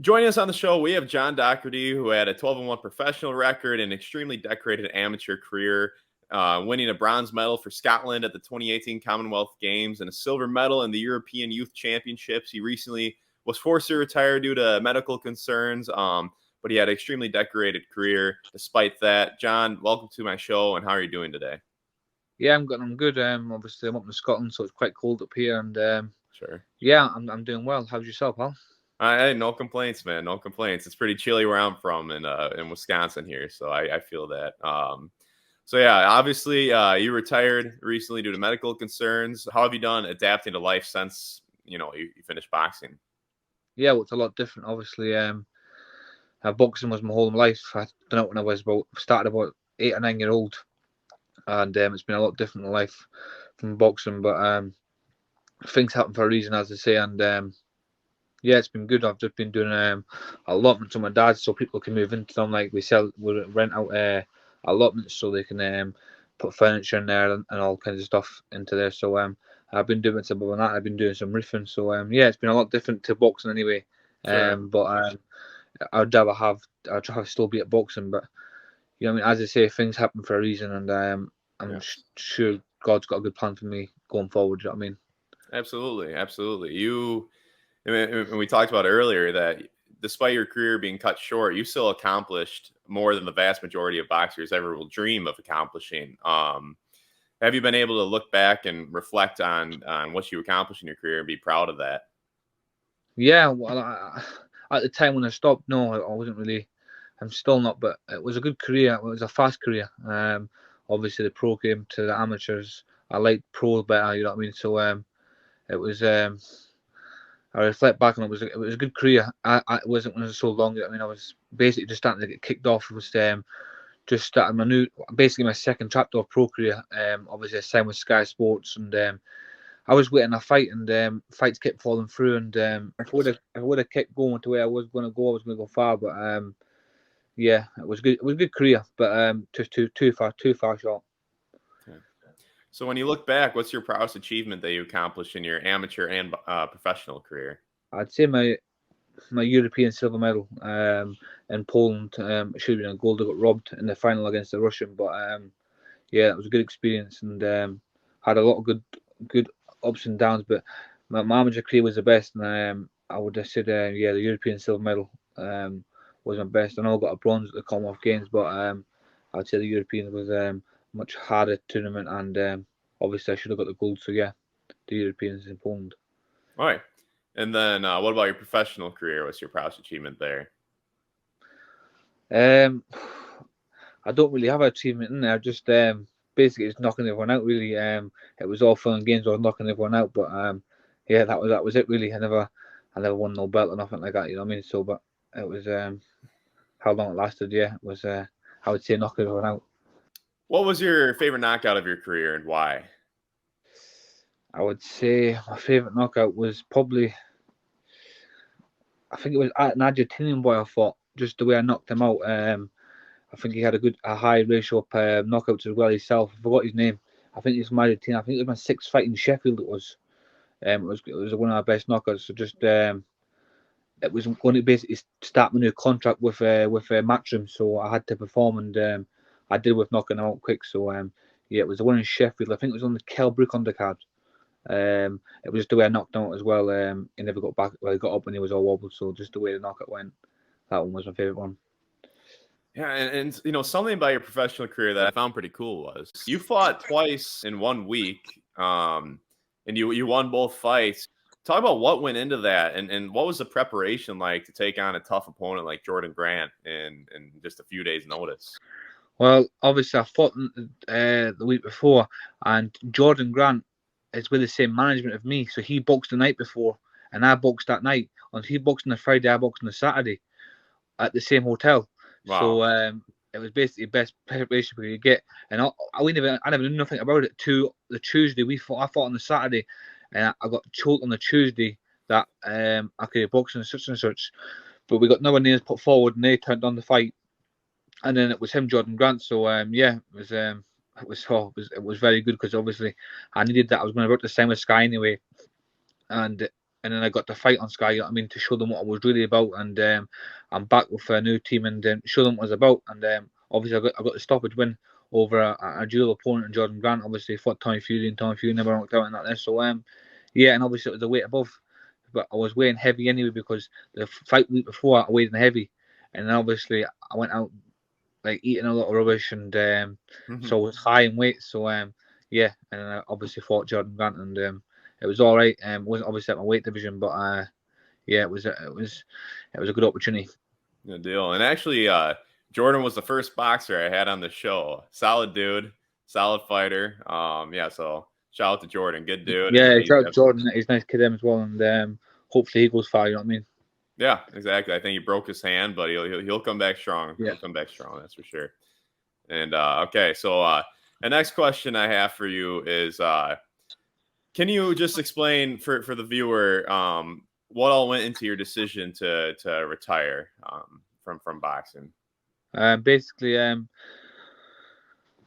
Joining us on the show, we have John Docherty, who had a 12-1 professional record and extremely decorated amateur career, winning a bronze medal for Scotland at the 2018 Commonwealth Games and a silver medal in the European Youth Championships. He recently was forced to retire due to medical concerns, but he had an extremely decorated career despite that. John, welcome to my show, and how are you doing today? Yeah, I'm good. Obviously, I'm up in Scotland, so it's quite cold up here, and Sure. Yeah, I'm doing well. How's yourself, pal? No complaints, man. No complaints. It's pretty chilly where I'm from in Wisconsin here, so I feel that. So yeah, obviously you retired recently due to medical concerns. How have you done adapting to life since you finished boxing? Yeah, well, it's a lot different. Obviously, boxing was my whole life. I don't know when I was started about 8 or 9 years old, and it's been a lot different in life from boxing. But things happen for a reason, as I say, and yeah, it's been good. I've just been doing allotments to my dad, so people can move into them. Like we rent out allotments so they can put furniture in there and all kinds of stuff into there. So I've been doing some of that. I've been doing some roofing. So yeah, it's been a lot different to boxing anyway. Sure. But I'd try to still be at boxing. But you know, what I mean, as I say, things happen for a reason, and I'm sure God's got a good plan for me going forward. You know what I mean? Absolutely, absolutely. And we talked about earlier that despite your career being cut short, you still accomplished more than the vast majority of boxers ever will dream of accomplishing. Have you been able to look back and reflect on what you accomplished in your career and be proud of that? Yeah, well, at the time when I stopped, no, I wasn't really. I'm still not, but it was a good career. It was a fast career. Obviously the pro game to the amateurs. I liked pro better. You know what I mean? So it was. I reflect back on it was a good career. It wasn't when it was so long. I mean, I was basically just starting to get kicked off. It was just starting basically my second chapter of pro career. Obviously I signed with Sky Sports, and I was waiting a fight, and fights kept falling through. And if I would have kept going to where I was going to go, I was going to go far. But yeah, it was good. It was a good career, but just too far short. Okay. So when you look back, what's your proudest achievement that you accomplished in your amateur and professional career? I'd say my European silver medal in Poland. It should have been a gold. I got robbed in the final against the Russian, but yeah, it was a good experience, and had a lot of good ups and downs. But my amateur career was the best, and I would have said yeah, the European silver medal was my best. I know I got a bronze at the Commonwealth Games, but I'd say the European was much harder tournament, and obviously I should have got the gold. So yeah, the Europeans in Poland. All right. And then what about your professional career? What's your proudest achievement there? I don't really have an achievement in there. Just basically just knocking everyone out. Really, it was all fun and games. I was knocking everyone out, but yeah, that was it. Really, I never won no belt or nothing like that. You know what I mean? So, but it was how long it lasted. Yeah, it was. I would say knocking everyone out. What was your favorite knockout of your career and why? I would say my favorite knockout was probably. I think it was an Argentinian boy. I fought just the way I knocked him out. I think he had a high ratio of knockouts as well himself. I forgot his name. I think he's married to. I think it was my sixth fight in Sheffield. It was one of our best knockouts. So just it was going to basically start my new contract with Matchroom. So I had to perform, and I did with knocking him out quick. So yeah, it was the one in Sheffield. I think it was on the Kell Brook undercard. It was just the way I knocked him out as well. He never got back. Well, he got up and he was all wobbled. So just the way the knockout went, that one was my favorite one. Yeah, and something about your professional career that I found pretty cool was you fought twice in 1 week, and you won both fights. Talk about what went into that, and what was the preparation like to take on a tough opponent like Jordan Grant in just a few days' notice? Well, obviously I fought the week before, and Jordan Grant is with the same management of me, so he boxed the night before, and I boxed that night. And he boxed on the Friday, I boxed on the Saturday at the same hotel. Wow. So it was basically best preparation we could get. And I never knew nothing about it to the Tuesday. I fought on the Saturday, and I got told on the Tuesday that I could box and such. But we got no one names put forward, and they turned on the fight. And then it was him, Jordan Grant. So yeah, it was very good because obviously I needed that. I was going to work the same with Sky anyway, and and then I got to fight on Sky. You know what I mean, to show them what I was really about, and I'm back with a new team and show them what I was about. And obviously, I got the stoppage win over a dual opponent in Jordan Grant. Obviously, fought Tommy Fury, and Tommy Fury never knocked out in that there. So yeah, and obviously it was the weight above, but I was weighing heavy anyway because the fight week before I weighed in heavy, and then obviously I went out like eating a lot of rubbish, and so I was high in weight. So yeah, and then I obviously fought Jordan Grant, and it was all right. It wasn't obviously at my weight division, but yeah, it was a good opportunity. Good deal. And actually, Jordan was the first boxer I had on the show. Solid dude, solid fighter. Yeah, so shout out to Jordan, good dude. Yeah, And shout out to Jordan. He's a nice kid as well, and hopefully he goes far. You know what I mean? Yeah, exactly. I think he broke his hand, but he'll come back strong. Yeah. He'll come back strong, that's for sure. And okay, so the next question I have for you is, can you just explain for the viewer what all went into your decision to retire from boxing? Basically, I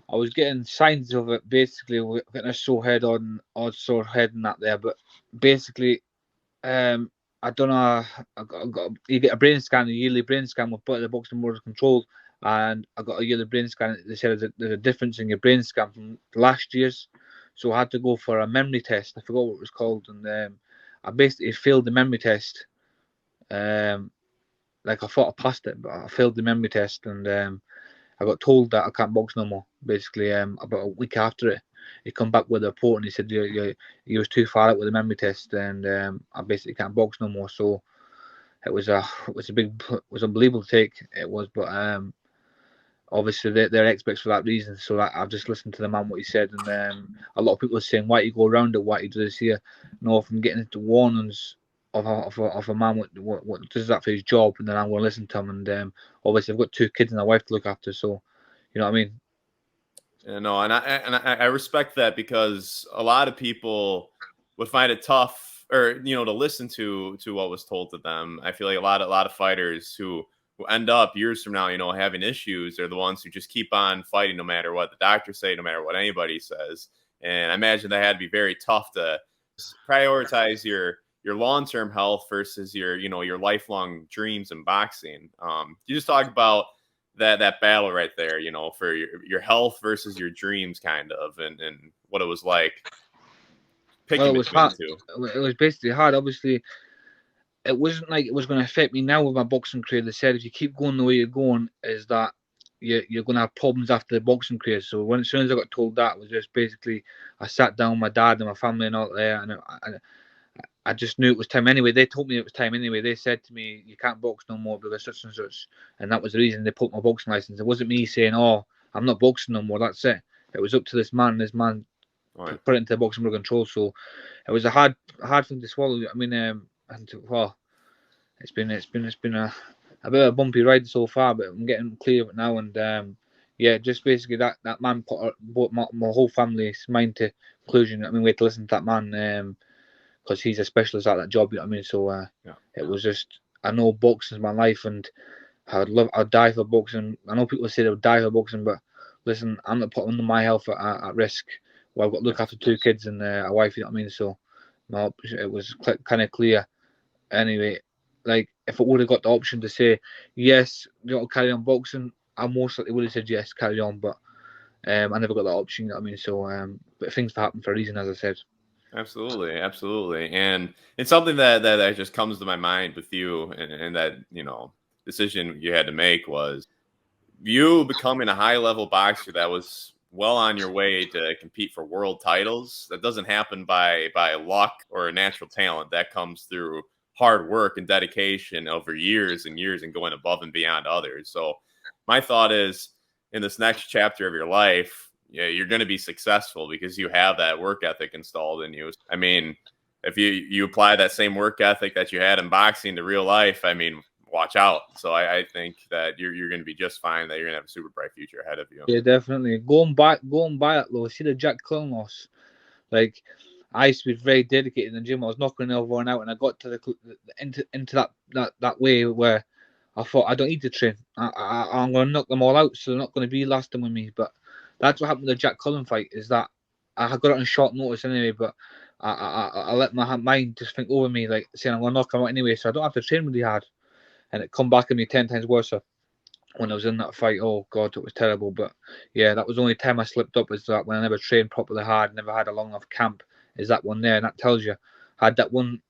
was getting signs of it. Basically, getting a sore head and that there. But basically, I don't know. You get a brain scan, a yearly brain scan with the boxing board of control, and I got a yearly brain scan. They said there's a difference in your brain scan from last year's, so I had to go for a memory test. I forgot what it was called, and I basically failed the memory test. Like I thought I passed it, but I failed the memory test, and I got told that I can't box no more. Basically, about a week after it, he come back with a report and he said you was too far out with the memory test, and I basically can't box no more. So it was unbelievable to take. It was, but obviously they're experts for that reason. So I've just listened to the man what he said, and a lot of people are saying why you go around it, why you do this here. No, from getting into warnings of a man what does that for his job, and then I'm going to listen to him. And obviously I've got 2 kids and a wife to look after, so you know what I mean. You know, and I respect that, because a lot of people would find it tough, or to listen to what was told to them. I feel like a lot of fighters who end up years from now, having issues, they're the ones who just keep on fighting no matter what the doctors say, no matter what anybody says. And I imagine that had to be very tough to prioritize your long-term health versus your lifelong dreams in boxing. You just talk about that battle right there, for your health versus your dreams, kind of, and what it was like picking Well, it was hard. two. It was basically hard. Obviously, it wasn't like it was going to affect me now with my boxing career. They said if you keep going the way you're going, is that you're going to have problems after the boxing career. So as soon as I got told that, it was just basically I sat down with my dad and my family and all there, and I just knew it was time anyway. They told me it was time anyway. They said to me, you can't box no more because such and such. And that was the reason they put my boxing license. It wasn't me saying, oh, I'm not boxing no more. That's it. It was up to this man. This man put it into the boxing board control. So it was a hard thing to swallow. I mean, it's been a bit of a bumpy ride so far, but I'm getting clear of it now. And yeah, just basically that man brought my whole family's mind to conclusion. I mean, we had to listen to that man. Because he's a specialist at that job, you know what I mean? So It was just, I know boxing's my life, and I'd die for boxing. I know people say they would die for boxing, but listen, I'm not putting my health at risk. Well, I've got to look after 2 kids and a wife, you know what I mean? So no, it was kind of clear. Anyway, like if I would have got the option to say yes, carry on boxing, I most likely would have said yes, carry on. But I never got that option, you know what I mean? So but things happen for a reason, as I said. Absolutely. And it's something that just comes to my mind with you, and that decision you had to make was you becoming a high-level boxer that was well on your way to compete for world titles. That doesn't happen by luck or natural talent. That comes through hard work and dedication over years and years, and going above and beyond others. So my thought is, in this next chapter of your life, you're going to be successful because you have that work ethic installed in you. I mean, if you apply that same work ethic that you had in boxing to real life, I mean, watch out. So I think that you're going to be just fine, that you're going to have a super bright future ahead of you. Yeah, definitely. Going by it though, see the Jack Clown loss. Like, I used to be very dedicated in the gym. I was knocking everyone out, and I got to into that way where I thought I don't need to train. I'm going to knock them all out, so they're not going to be lasting with me. But that's what happened with the Jack Cullen fight, is that I got it on short notice anyway, but I let my mind just think over me, like saying I'm going to knock him out anyway, so I don't have to train really hard. And it come back at me 10 times worse when I was in that fight. Oh God, it was terrible. But yeah, that was the only time I slipped up, was that when I never trained properly hard, never had a long enough camp. Is that one there? And that tells you I had that one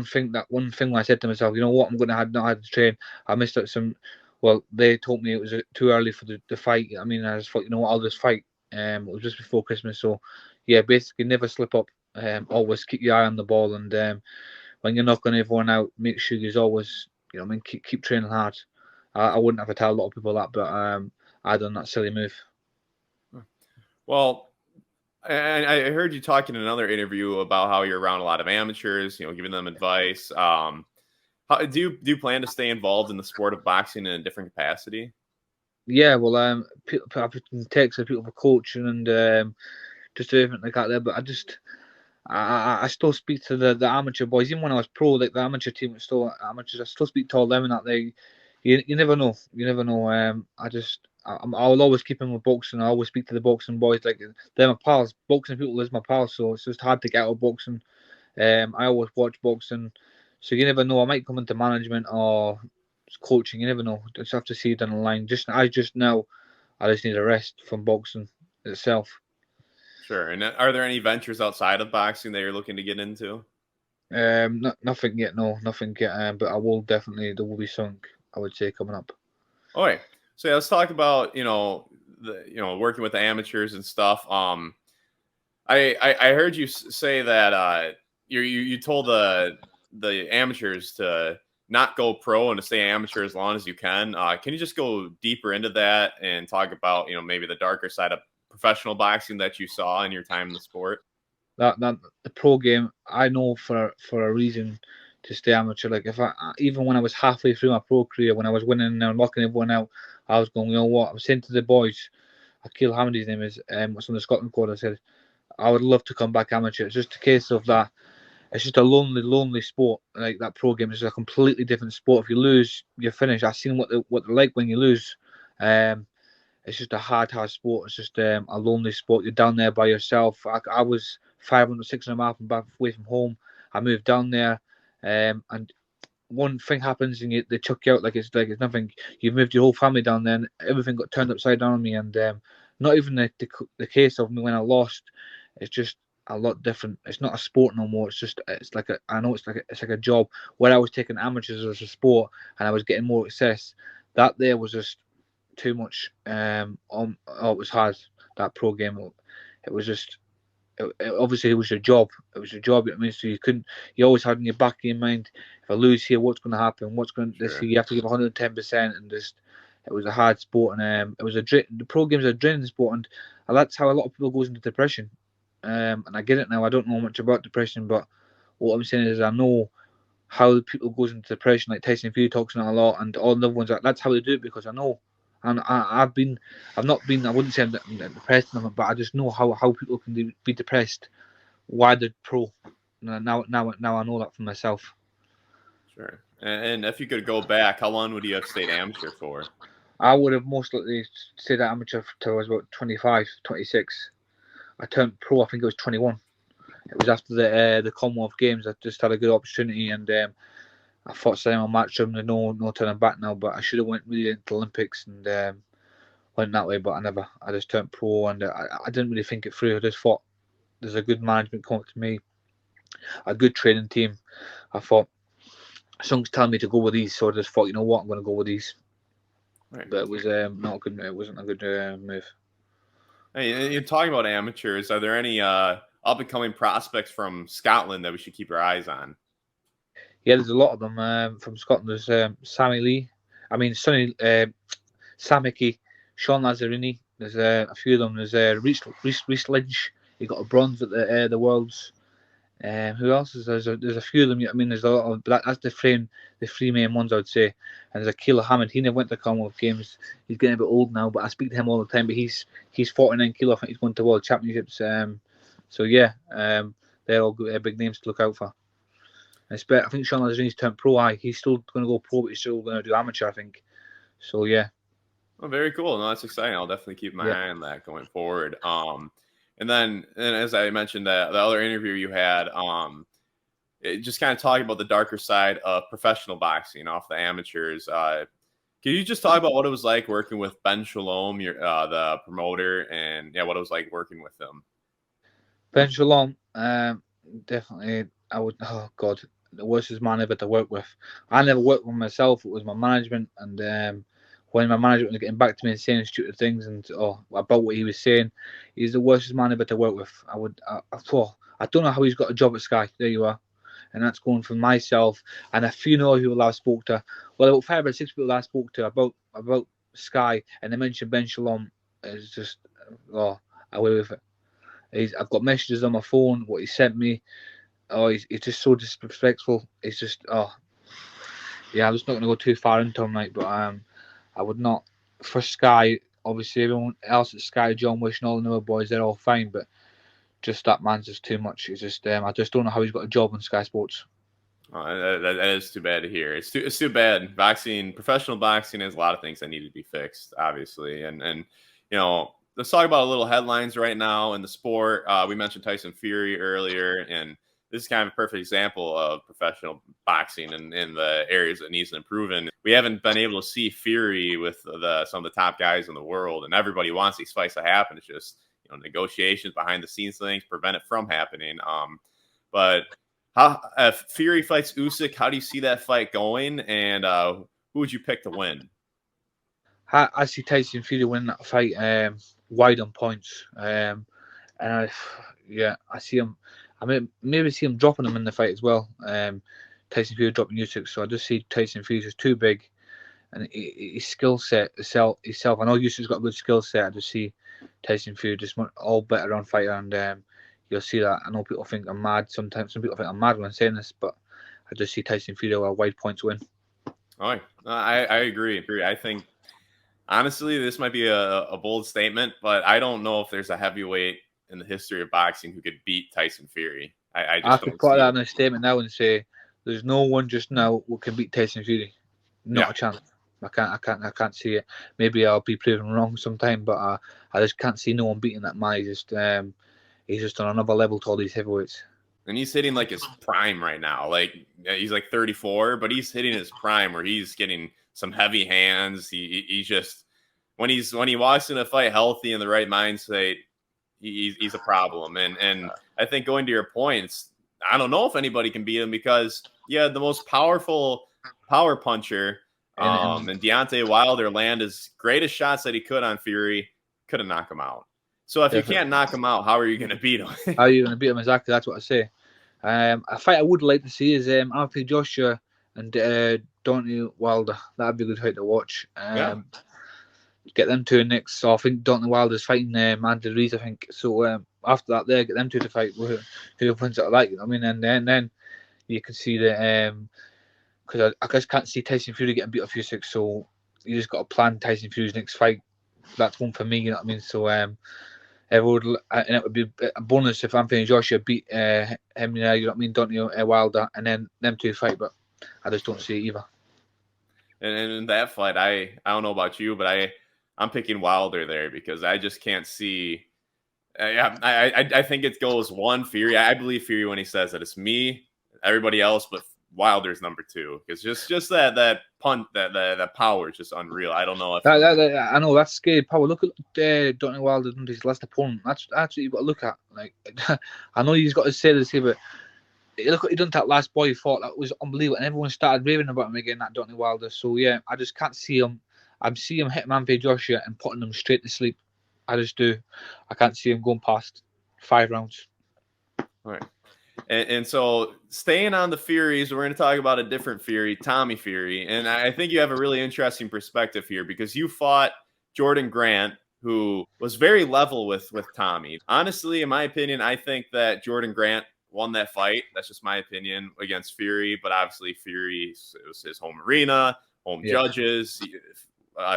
thing where I said to myself, you know what, I'm going to have not had to train. I missed out some. Well, they told me it was too early for the fight. I mean, I just thought, you know what, I'll just fight. It was just before Christmas, so yeah, basically never slip up. Always keep your eye on the ball, and when you're knocking everyone out, make sure you always, I mean, keep training hard. I wouldn't have to tell a lot of people that, but I done that silly move. Well, and I heard you talking in another interview about how you're around a lot of amateurs, giving them advice. How, do you plan to stay involved in the sport of boxing in a different capacity? Yeah, well, I've been texting people for coaching and just everything like that there, but I still speak to the amateur boys. Even when I was pro, like the amateur team was still amateurs. I still speak to all them and that. You never know. You never know. I'll always keep in with boxing. I always speak to the boxing boys. Like they're my pals. Boxing people is my pals, so it's just hard to get out of boxing. I always watch boxing, so you never know. I might come into management or coaching. You never know. Just have to see it down the line. Just now, I just need a rest from boxing itself. Sure. And are there any ventures outside of boxing that you're looking to get into? Nothing yet. No, nothing yet. But I will definitely. There will be something, I would say, coming up. All right. So yeah, let's talk about working with the amateurs and stuff. I heard you say that you told the amateurs to not go pro and to stay amateur as long as you can. Can you just go deeper into that and talk about maybe the darker side of professional boxing that you saw in your time in the sport? That the pro game, I know for a reason to stay amateur. Like if even when I was halfway through my pro career, when I was winning and knocking everyone out, I was going, you know what? I was saying to the boys, Akil Hamidy's name is, what's on the Scotland code. I said I would love to come back amateur. It's just a case of that. It's just a lonely sport. Like that pro game is a completely different sport. If you lose, you're finished. I've seen what they're like when you lose. Um, it's just a hard sport. It's just a lonely sport. You're down there by yourself. I was 500, 600 miles away from home. I moved down there, and one thing happens and they chuck you out like it's nothing. You've moved your whole family down there, and everything got turned upside down on me. And not even the case of me when I lost. It's just a lot different. It's not a sport no more. It's like I know it's like a job where I was taking amateurs as a sport and I was getting more success. That there was just too much. It was hard, that pro game. It was just obviously it was your job. It was your job. I mean, so you couldn't. You always had in your back of your mind, if I lose here, what's going to happen? What's going to this? Sure. You have to give 110%, and just it was a hard sport, and it was the pro game's a draining sport, and that's how a lot of people goes into depression. And I get it now. I don't know much about depression, but what I'm saying is I know how people goes into depression. Like Tyson Fury talks on it a lot, and all the other ones. That's how they do it because I know. And I've not been. I wouldn't say I'm depressed, but I just know how people can be depressed. Why they're pro. Now I know that for myself. Sure. And if you could go back, how long would you have stayed amateur for? I would have most likely stayed at amateur till I was about 25, 26. I turned pro. I think it was 21. It was after the Commonwealth Games. I just had a good opportunity, and I thought saying my match room, no turning back now. But I should have went really into the Olympics and went that way, but I never. I just turned pro, and I didn't really think it through. I just thought there's a good management coming to me, a good training team. I thought someone's telling me to go with these, so I just thought, you know what, I'm going to go with these. Right. But it was not a good. It wasn't a good move. Hey, you're talking about amateurs. Are there any up and coming prospects from Scotland that we should keep our eyes on? Yeah, there's a lot of them from Scotland. There's Sammy Lee. I mean, Sonny Samiki, Sean Lazzarini. There's a few of them. There's Reece Lynch. He got a bronze at the Worlds. Who else is there's a few of them. I mean, there's a lot of that's the three main ones I would say. And there's Akil Hamid. He never went to the Commonwealth Games. He's getting a bit old now, but I speak to him all the time. But he's 49 kilo. I think he's going to World Championships. So yeah, they're all big names to look out for. I think Sean Lazzarini's turned pro. He's still going to go pro, but he's still going to do amateur. I think. So yeah. Oh, very cool. No, that's exciting. I'll definitely keep my Yeah. eye on that going forward. And then, and as I mentioned, the other interview you had, it just kind of talking about the darker side of professional boxing off the amateurs. Can you just talk about what it was like working with Ben Shalom, the promoter, and yeah, what it was like working with him? Ben Shalom, definitely, I would, oh God, the worst man ever to work with. I never worked with myself, it was my management, and when my management was getting back to me and saying stupid things and about what he was saying, he's the worst man ever to work with. I don't know how he's got a job at Sky. There you are. And that's going from myself and a few more people I spoke to. Well, about 5 or 6 people I spoke to about Sky, and they mentioned Ben Shalom. It's just, away with it. I've got messages on my phone, what he sent me. Oh, he's just so disrespectful. It's just, yeah, I'm just not going to go too far into him, like, but I would not, for Sky, obviously everyone else at Sky, John Wish and all the other boys, they're all fine, but just that man's just too much. It's just, I just don't know how he's got a job on Sky Sports. That is too bad to hear. It's too bad. Professional boxing has a lot of things that need to be fixed, obviously. And let's talk about a little headlines right now in the sport. We mentioned Tyson Fury earlier, and this is kind of a perfect example of professional boxing and in the areas that needs to improve in. We haven't been able to see Fury with some of the top guys in the world, and everybody wants these fights to happen. It's just negotiations, behind the scenes things prevent it from happening. But how if Fury fights Usyk, how do you see that fight going? And who would you pick to win? I see Tyson Fury winning that fight wide on points. And I see him. I mean, maybe see him dropping him in the fight as well. Tyson Fury dropping Usyk, so I just see Tyson Fury just too big, and his skill set itself. I know Usyk's got a good skill set. I just see Tyson Fury just all better on fighter, and you'll see that. I know people think I'm mad. Sometimes some people think I'm mad when saying this, but I just see Tyson Fury a wide points win. Oh, I agree. I think honestly, this might be a bold statement, but I don't know if there's a heavyweight in the history of boxing who could beat Tyson Fury. I I just could don't put see that it. in a statement now and say there's no one just now who can beat Tyson Fury. Not Yeah. a chance. I can't see it. Maybe I'll be proven wrong sometime, but I just can't see no one beating that man. He's just on another level to all these heavyweights. And he's hitting like his prime right now. Like he's like 34, but he's hitting his prime where he's getting some heavy hands. He's just when he walks in a fight healthy in the right mindset, he's a problem. And I think going to your points, I don't know if anybody can beat him because the most powerful power puncher, and Deontay Wilder land his greatest shots that he could on Fury, couldn't knock him out. So if you Definitely. can't knock him out, how are you going to beat him? How are you going to beat him? Exactly. That's what I say. A fight I would like to see is Anthony Joshua and Deontay Wilder. That'd be a good fight to watch. Yeah. Get them two next. So I think Deontay Wilder's fighting Andy Ruiz, I think. So after that, there get them two to fight. Who wins it like? I mean, and then you can see that because I just can't see Tyson Fury getting beat off Usyk. So you just got to plan Tyson Fury's next fight. That's one for me. You know what I mean? So and it would be a bonus if Anthony Joshua beat him. You know what I mean? Deontay Wilder, and then them two fight. But I just don't see it either. And in that fight, I don't know about you, but I'm picking Wilder there because I just can't see. I think it goes one Fury. I believe Fury when he says that it's me, everybody else, but Wilder's number two because just that punt that power is just unreal. I don't know if I know that's scary power. Look at Deontay Wilder and his last opponent. That's what you've got to look at. Like I know he's got to say this here, but look what he done to that last boy he fought. That was unbelievable, and everyone started raving about him again. That Deontay Wilder. So yeah, I just can't see him. I'm seeing him hitting Anthony Joshua and putting him straight to sleep. I just do. I can't see him going past 5 rounds. all right. And so staying on the Furies, we're going to talk about a different Fury, Tommy Fury. And I think you have a really interesting perspective here because you fought Jordan Grant, who was very level with Tommy. Honestly, in my opinion, I think that Jordan Grant won that fight. That's just my opinion against Fury. But obviously, Fury, it was his home arena, home judges.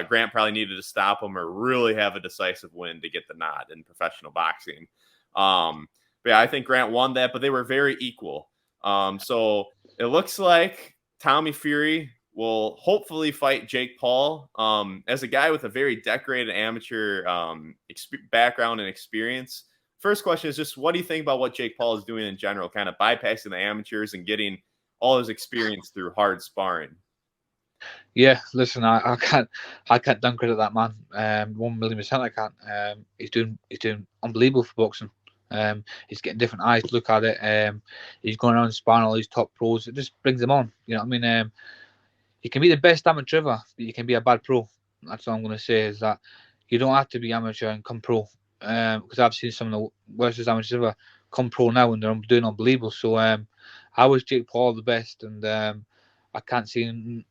Grant probably needed to stop him or really have a decisive win to get the nod in professional boxing. But yeah, I think Grant won that, but they were very equal. So it looks like Tommy Fury will hopefully fight Jake Paul. As a guy with a very decorated amateur background and experience, first question is just, what do you think about what Jake Paul is doing in general, kind of bypassing the amateurs and getting all his experience through hard sparring? Yeah, listen, I can't downcredit that man. 1,000,000% I can't. He's doing unbelievable for boxing. He's getting different eyes to look at it. He's going around sparring all these top pros. It just brings them on. You know what I mean? You can be the best amateur ever, but you can be a bad pro. That's all I'm going to say, is that you don't have to be amateur and come pro. Because I've seen some of the worst amateurs ever come pro now, and they're doing unbelievable. So I wish Jake Paul the best, and I can't see him.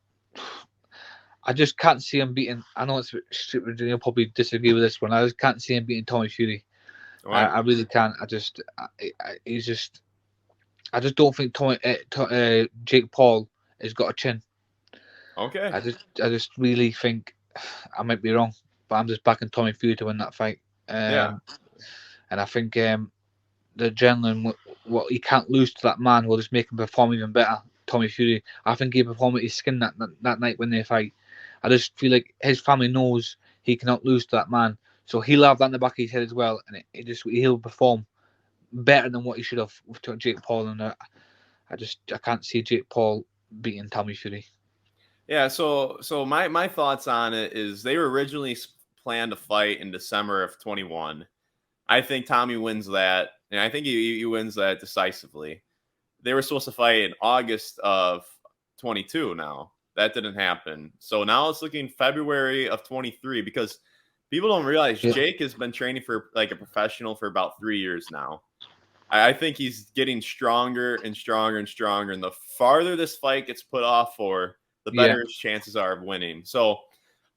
I just can't see him beating. I know it's stupid. You'll probably disagree with this one. I just can't see him beating Tommy Fury. Right. I really can't. I just don't think Jake Paul has got a chin. Okay. I just really think, I might be wrong, but I'm just backing Tommy Fury to win that fight. Yeah. And I think the adrenaline, what he can't lose to that man will just make him perform even better. Tommy Fury, I think he performed at his skin that night when they fight. I just feel like his family knows he cannot lose to that man, so he'll have that in the back of his head as well, and he'll perform better than what he should have with Jake Paul. And I can't see Jake Paul beating Tommy Fury. Yeah, so my thoughts on it is, they were originally planned to fight in December of 21. I think Tommy wins that, and I think he wins that decisively. They were supposed to fight in August of 22 now. That didn't happen. So now it's looking February of 23, because people don't realize Jake has been training for like a professional for about 3 years now. I think he's getting stronger and stronger and stronger. And the farther this fight gets put off for, the better his chances are of winning. So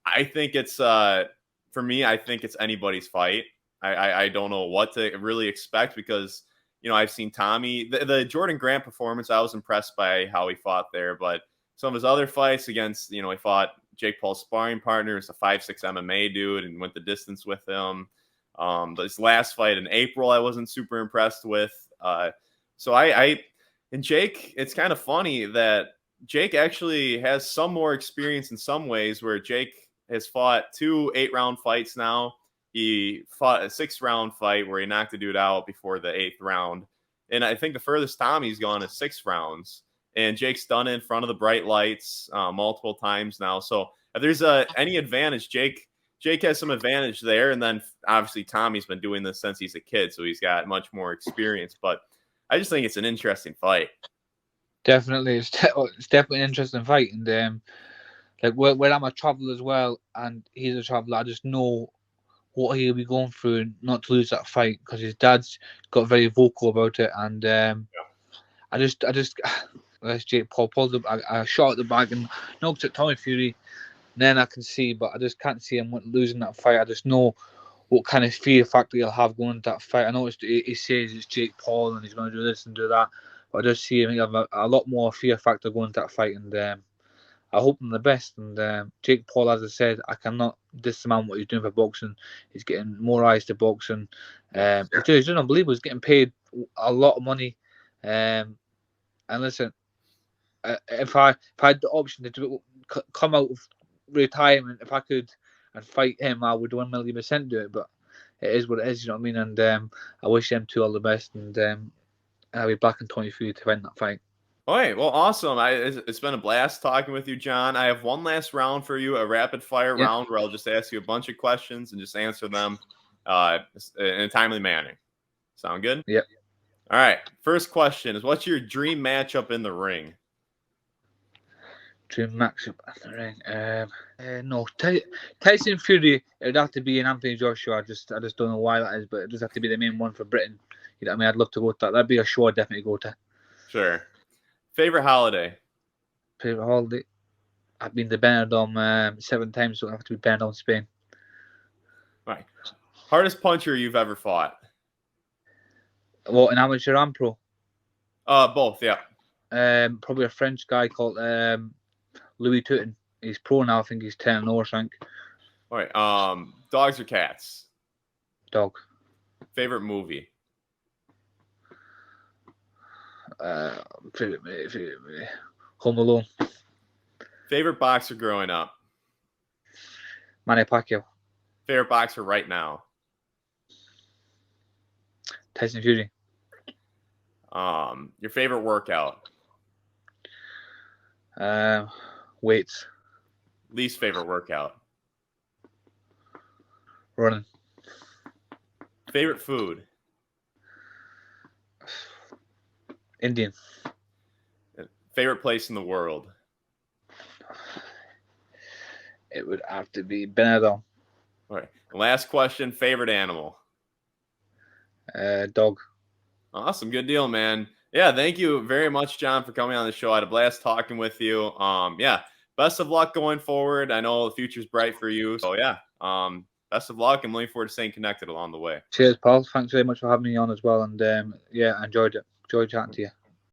I think it's, for me, I think it's anybody's fight. I don't know what to really expect, because, you know, I've seen Tommy, the Jordan Grant performance, I was impressed by how he fought there. But some of his other fights against, you know, he fought Jake Paul's sparring partner, is a 5'6" MMA dude, and went the distance with him. This last fight in April, I wasn't super impressed with. So and Jake, it's kind of funny that Jake actually has some more experience in some ways, where Jake has fought 2 8-round fights now. He fought a 6-round fight where he knocked the dude out before the 8th round. And I think the furthest Tommy's gone is 6 rounds. And Jake's done it in front of the bright lights multiple times now. So if there's any advantage, Jake has some advantage there. And then obviously Tommy's been doing this since he's a kid, so he's got much more experience. But I just think it's an interesting fight. Definitely, it's definitely an interesting fight. And like where I'm a traveller as well, and he's a traveller, I just know what he'll be going through not to lose that fight, because his dad's got very vocal about it. And I just unless Jake Paul pulled a shot at the bag and knocks at Tommy Fury, then I can see, but I just can't see him losing that fight. I just know what kind of fear factor he'll have going into that fight. I know he says it's Jake Paul and he's going to do this and do that, but I just see him have a lot more fear factor going into that fight. And I hope him the best. And Jake Paul, as I said, I cannot dismount what he's doing for boxing. He's getting more eyes to boxing. He's doing unbelievable. He's getting paid a lot of money. And listen, if I had the option to come out of retirement, if I could, and fight him, I would 1,000,000% do it. But it is what it is, you know what I mean? And I wish them two all the best. And I'll be back in 23 to win that fight. All right, well, awesome. It's been a blast talking with you, John. I have one last round for you, a rapid fire round where I'll just ask you a bunch of questions and just answer them in a timely manner. Sound good? Yep. All right. First question is, what's your dream matchup in the ring? Dream matchup in the ring? No, Tyson Fury. It would have to be an Anthony Joshua. I just don't know why that is, but it does have to be the main one for Britain. You know what I mean? I'd love to go to that. That'd be a show I'd definitely go to. Sure. Favorite holiday? Favorite holiday? I've been to Benidorm 7 times, so it'll have to be Benidorm, Spain. Right. Hardest puncher you've ever fought? What, an amateur and pro? Both, yeah. Probably a French guy called Louis Touton. He's pro now. I think he's 10-0 or something. All right. Dogs or cats? Dog. Favorite movie? Favorite movie. Home Alone. Favorite boxer growing up? Manny Pacquiao. Favorite boxer right now? Tyson Fury. Your favorite workout? Weights. Least favorite workout? Running. Favorite food? Indian. Favorite place in the world? It would have to be Benadryl. All right. Last question. Favorite animal? Dog. Awesome. Good deal, man. Yeah. Thank you very much, John, for coming on the show. I had a blast talking with you. Yeah. Best of luck going forward. I know the future's bright for you. So yeah. Best of luck. I'm looking forward to staying connected along the way. Cheers, Paul. Thanks very much for having me on as well. And yeah, I enjoyed it. Enjoyed chatting to you.